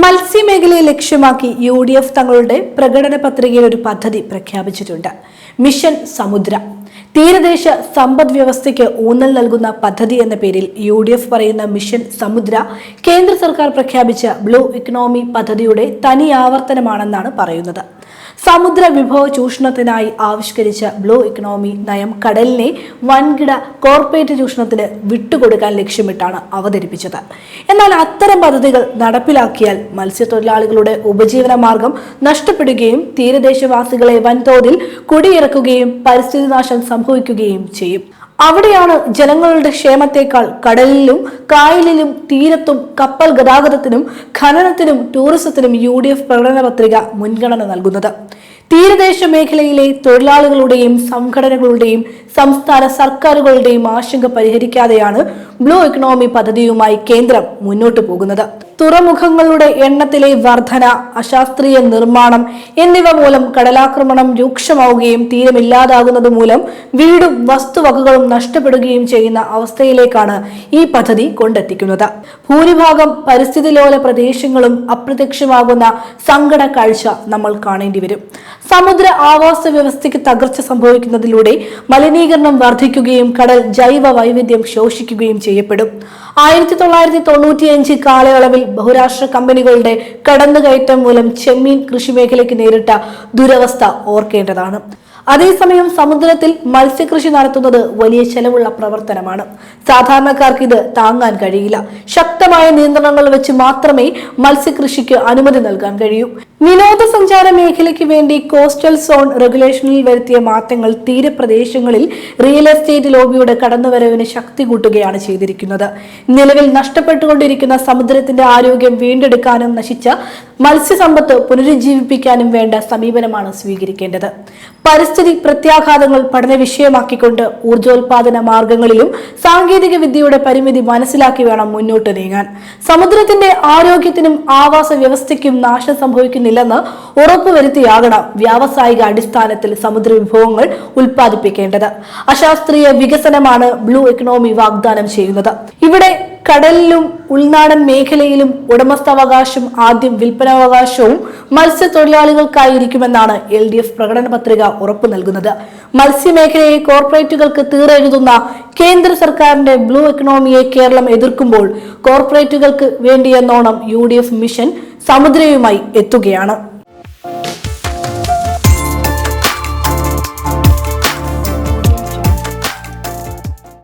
മത്സ്യമേഖലയെ ലക്ഷ്യമാക്കി UDF തങ്ങളുടെ പ്രകടന പത്രികയിൽ ഒരു പദ്ധതി പ്രഖ്യാപിച്ചിട്ടുണ്ട്. മിഷൻ സമുദ്ര. തീരദേശ സമ്പദ് വ്യവസ്ഥയ്ക്ക് ഊന്നൽ നൽകുന്ന പദ്ധതി എന്ന പേരിൽ UDF പറയുന്ന മിഷൻ സമുദ്ര കേന്ദ്ര സർക്കാർ പ്രഖ്യാപിച്ച ബ്ലൂ ഇക്കണോമി പദ്ധതിയുടെ തനി ആവർത്തനമാണെന്നാണ് പറയുന്നത്. സമുദ്ര വിഭവ ചൂഷണത്തിനായി ആവിഷ്കരിച്ച ബ്ലൂ ഇക്കണോമി നയം കടലിനെ വൻകിട കോർപ്പറേറ്റ് ചൂഷണത്തിന് വിട്ടുകൊടുക്കാൻ ലക്ഷ്യമിട്ടാണ് അവതരിപ്പിച്ചത്. എന്നാൽ അത്തരം പദ്ധതികൾ നടപ്പിലാക്കിയാൽ മത്സ്യത്തൊഴിലാളികളുടെ ഉപജീവന മാർഗം നഷ്ടപ്പെടുകയും തീരദേശവാസികളെ വൻതോതിൽ കുടിയിറക്കുകയും പരിസ്ഥിതി നാശം സംഭവിക്കുകയും ചെയ്യും. അവിടെയാണ് ജനങ്ങളുടെ ക്ഷേമത്തെക്കാൾ കടലിലും കായലിലും തീരത്തും കപ്പൽ ഗതാഗതത്തിനും ഖനനത്തിനും ടൂറിസത്തിനും UDF പ്രകടന പത്രിക മുൻഗണന നൽകുന്നത്. തീരദേശ മേഖലയിലെ തൊഴിലാളികളുടെയും സംഘടനകളുടെയും സംസ്ഥാന സർക്കാരുകളുടെയും ആശങ്ക പരിഹരിക്കാതെയാണ് ബ്ലൂ ഇക്കണോമി പദ്ധതിയുമായി കേന്ദ്രം മുന്നോട്ടു പോകുന്നത്. തുറമുഖങ്ങളുടെ എണ്ണത്തിലെ വർധന, അശാസ്ത്രീയ നിർമ്മാണം എന്നിവ മൂലം കടലാക്രമണം രൂക്ഷമാവുകയും തീരമില്ലാതാകുന്നത് മൂലം വീടും വസ്തുവകകളും നഷ്ടപ്പെടുകയും ചെയ്യുന്ന അവസ്ഥയിലേക്കാണ് ഈ പദ്ധതി കൊണ്ടെത്തിക്കുന്നത്. ഭൂരിഭാഗം പരിസ്ഥിതി ലോല പ്രദേശങ്ങളും അപ്രത്യക്ഷമാകുന്ന സങ്കട കാഴ്ച നമ്മൾ കാണേണ്ടി വരും. സമുദ്ര ആവാസ വ്യവസ്ഥയ്ക്ക് തകർച്ച സംഭവിക്കുന്നതിലൂടെ മലിനീകരണം വർദ്ധിക്കുകയും കടൽ ജൈവ വൈവിധ്യം ശോഷിക്കുകയും ചെയ്യപ്പെടും. 1995 കാലയളവിൽ ബഹുരാഷ്ട്ര കമ്പനികളുടെ കടന്നുകയറ്റം മൂലം ചെമ്മീൻ കൃഷിമേഖലയ്ക്ക് നേരിട്ട ദുരവസ്ഥ ഓർക്കേണ്ടതാണ്. അതേസമയം സമുദ്രത്തിൽ മത്സ്യകൃഷി നടത്തുന്നത് വലിയ ചെലവുള്ള പ്രവർത്തനമാണ്. സാധാരണക്കാർക്ക് ഇത് താങ്ങാൻ കഴിയില്ല. ശക്തമായ നിയന്ത്രണങ്ങൾ വെച്ച് മാത്രമേ മത്സ്യകൃഷിക്ക് അനുമതി നൽകാൻ കഴിയൂ. വിനോദസഞ്ചാര മേഖലയ്ക്ക് വേണ്ടി കോസ്റ്റൽ സോൺ റെഗുലേഷനിൽ വരുത്തിയ മാറ്റങ്ങൾ തീരപ്രദേശങ്ങളിൽ റിയൽ എസ്റ്റേറ്റ് ലോബിയുടെ കടന്നുവരവിന് ശക്തി കൂട്ടുകയാണ് ചെയ്തിരിക്കുന്നത്. നിലവിൽ നഷ്ടപ്പെട്ടുകൊണ്ടിരിക്കുന്ന സമുദ്രത്തിന്റെ ആരോഗ്യം വീണ്ടെടുക്കാനും നശിച്ച മത്സ്യസമ്പത്ത് പുനരുജ്ജീവിപ്പിക്കാനും വേണ്ട സമീപനമാണ് സ്വീകരിക്കേണ്ടത്. പരിസ്ഥിതി പ്രത്യാഘാതങ്ങൾ പഠന വിഷയമാക്കിക്കൊണ്ട് ഊർജോൽപാദന മാർഗങ്ങളിലും സാങ്കേതിക വിദ്യയുടെ പരിമിതി മനസ്സിലാക്കി വേണം മുന്നോട്ട് നീങ്ങാൻ. സമുദ്രത്തിന്റെ ആരോഗ്യത്തിനും ആവാസ വ്യവസ്ഥയ്ക്കും നാശം സംഭവിക്കുന്നില്ലെന്ന് ഉറപ്പുവരുത്തിയാകണം വ്യാവസായിക അടിസ്ഥാനത്തിൽ സമുദ്ര വിഭവങ്ങൾ ഉൽപ്പാദിപ്പിക്കേണ്ടത്. അശാസ്ത്രീയ വികസനമാണ് ബ്ലൂ ഇക്കണോമി വാഗ്ദാനം ചെയ്യുന്നത്. ഇവിടെ കടലിലും ഉൾനാടൻ മേഖലയിലും ഉടമസ്ഥാവകാശം ആദ്യം വിൽപ്പനാവകാശവും മത്സ്യത്തൊഴിലാളികൾക്കായിരിക്കുമെന്നാണ് LDF പ്രകടന പത്രിക ഉറപ്പു നൽകുന്നത്. മത്സ്യമേഖലയെ കോർപ്പറേറ്റുകൾക്ക് തീറെഴുതുന്ന കേന്ദ്ര സർക്കാരിന്റെ ബ്ലൂ ഇക്കണോമിയെ കേരളം എതിർക്കുമ്പോൾ കോർപ്പറേറ്റുകൾക്ക് വേണ്ടിയെന്നോണം UDF മിഷൻ സമുദ്രയുമായി എത്തുകയാണ്.